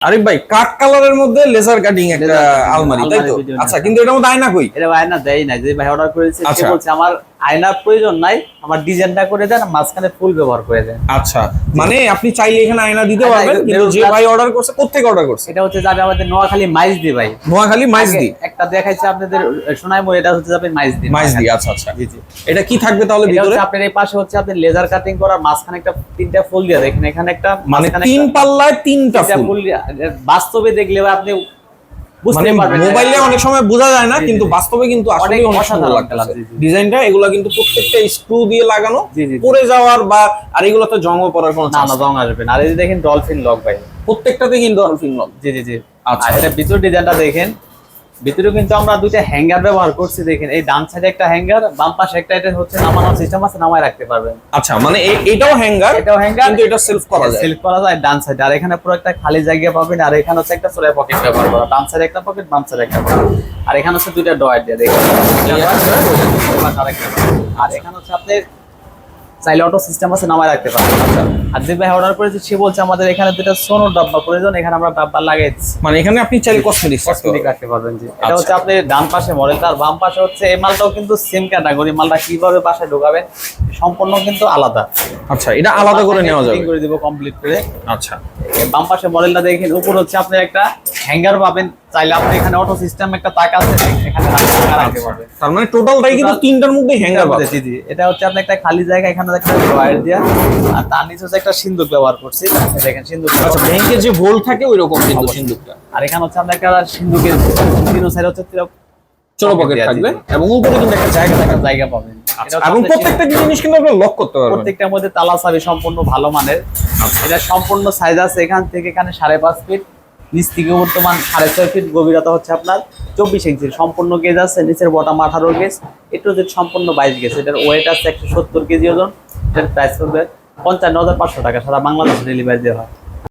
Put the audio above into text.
আরিফ ভাই কাট কালারের মধ্যে লেজার কাটিং একটা আলমারি তাই তো? আচ্ছা, কিন্তু এটার মধ্যে আয়না কই? এটা আয়না দেয় না, যে ভাই অর্ডার করেছে সে আচ্ছা। বলছে আমার আয়নার প্রয়োজন নাই, আমার ডিজাইনটা করে দেন, মাঝখানে ফুল ব্যবহার করে দেন। আচ্ছা, মানে আপনি চাইলে এখানে আয়না দিতে আয়না পারবেন, কিন্তু যে ভাই অর্ডার করছে কোত্থেকে অর্ডার করছে? এটা হচ্ছে যাবে আমাদের নোয়াখালী মাইজদি ভাই। নোয়াখালী মাইজদি। একটা দেখাইছে আপনাদের সোনাইমুড়ি, এটা হচ্ছে যাবে মাইজদি। মাইজদি, আচ্ছা আচ্ছা। জি জি। এটা কি থাকবে তাহলে এটা ভিতরে? হচ্ছে আপনার এই পাশে হচ্ছে আপনি লেজার কাটিং করার মাঝখানে একটা তিনটা ফুল দিয়ে দেখেন, এখানে একটা মানে মাঝখানে তিন একটা- পাল্লায় তিনটা তিনটা ফুল। ফুল বাস্তবে দেখলে আপনি বুঝতে মানে পারবেন। মোবাইলে অনেক সময় বোঝা যায় না, জি, জি। কিন্তু বাস্তবে কিন্তু আসলে অনেক অনেক সুন্দর অসাধারণ লাগতেছে জি, জি। ডিজাইনটা। এগুলা কিন্তু প্রত্যেকটা স্ক্রু দিয়ে লাগানো, জি, জি, জি। পড়ে যাওয়ার বা আর এগুলোতে জংও পড়ার কোনো না চান্স না, নেই। রং আসবে না। আর এই যে দেখেন ডলফিন লক ভাই, প্রত্যেকটাতে কিন্তু ডলফিন লক। জি জি জি। আচ্ছা। আর এটা ভিতর ডিজাইনটা দেখেন, ভিতরে কিন্তু আমরা দুইটা হ্যাঙ্গার ব্যবহার করছি। দেখেন এই ডান সাইডে একটা হ্যাঙ্গার, বাম পাশে একটা, এটা হচ্ছে নামানোর সিস্টেম আছে, নামায় রাখতে পারবেন। আচ্ছা, মানে এটাও হ্যাঙ্গার, এটাও হ্যাঙ্গার, কিন্তু এটা সেলফ করা যায়। সেলফ করা যায় ডান সাইডে। আর এখানে পুরো একটা খালি জায়গা পাবেন, আর এখানে হচ্ছে একটা চোরাই পকেট ব্যবহার করা, ডান সাইডে একটা পকেট, বাম সাইডে একটা পকেট। আর এখানে হচ্ছে দুইটা ডয়ার দিয়ে দেখেন, আর এখানে হচ্ছে আপনি চাইলে অটো সিস্টেম আছে, নামায় রাখতে পারবেন। আচ্ছা। আর যে ভাই অর্ডার করেছে সে বলছে আমাদের এখানে দুটো সোনোর ডাব্বা প্রয়োজন, এখানে আমরা ডাব্বা লাগাই দিচ্ছি। মানে এখানে আপনি চাইলে কসমেটিক্স কসমেটিক রাখতে পারবেন। জি, এটা আচ্ছা। হচ্ছে আপনি ডান পাশে মডেলটা, আর বাম পাশে হচ্ছে এই মালটাও কিন্তু সেম ক্যাটাগরি। মালটা কিভাবে বাসায় ঢোকাবেন সম্পূর্ণ কিন্তু আলাদা। আচ্ছা, এটা আলাদা করে নেওয়া যাবে। ফিটিং করে দিব কমপ্লিট করে। আচ্ছা। এই বাম পাশে মডেলটা দেখেন, উপর হচ্ছে আপনি একটা হ্যাঙ্গার পাবেন, চাইলে আপনি এখানে অটো সিস্টেম একটা তাক আছে, এখানে রাখতে পারবেন। তার মানে টোটালটাই কিন্তু তিনটার মধ্যে হ্যাঙ্গার পাবে। জি জি। এটা হচ্ছে আপনি একটা খালি জায়গা, এখানে একটা ড্রয়ার দেয়া, আর তার নিচে হচ্ছে একটা সিন্দুক ব্যবহার করছি। দেখেন সিন্দুক। আচ্ছা, ব্যাংকে যে ভোল্ট থাকে ওই রকম কিন্তু সিন্দুকটা। আর এখানে হচ্ছে আপনার একটা সিন্দুকের তিন সাইড হচ্ছে ছোট পকেট থাকবে, এবং উপরে কিন্তু একটা জায়গা থাকবে। জায়গা পাবেন। আচ্ছা, এবং প্রত্যেকটা জিনিস কিন্তু আপনি লক করতে পারবেন। প্রত্যেকটার মধ্যে তালা চাবি সম্পূর্ণ ভালো মানের। এটা সম্পূর্ণ সাইজ আছে এখান থেকে এখানে 5.5 ফিট, নিচ থেকে বর্তমান 6.5 ফিট, গভীরতা হচ্ছে আপনার 24 ইঞ্চি। সম্পূর্ণ গেজ আছে, নিচের বটম 18 গেজ, একটু যে সম্পূর্ণ 22 গেজ। এটার ওয়েট আছে 170 কেজি ওজন। এটার প্রাইস হবে 55,500 টাকা, সারা বাংলাদেশে ডেলিভারি দেওয়া হয়।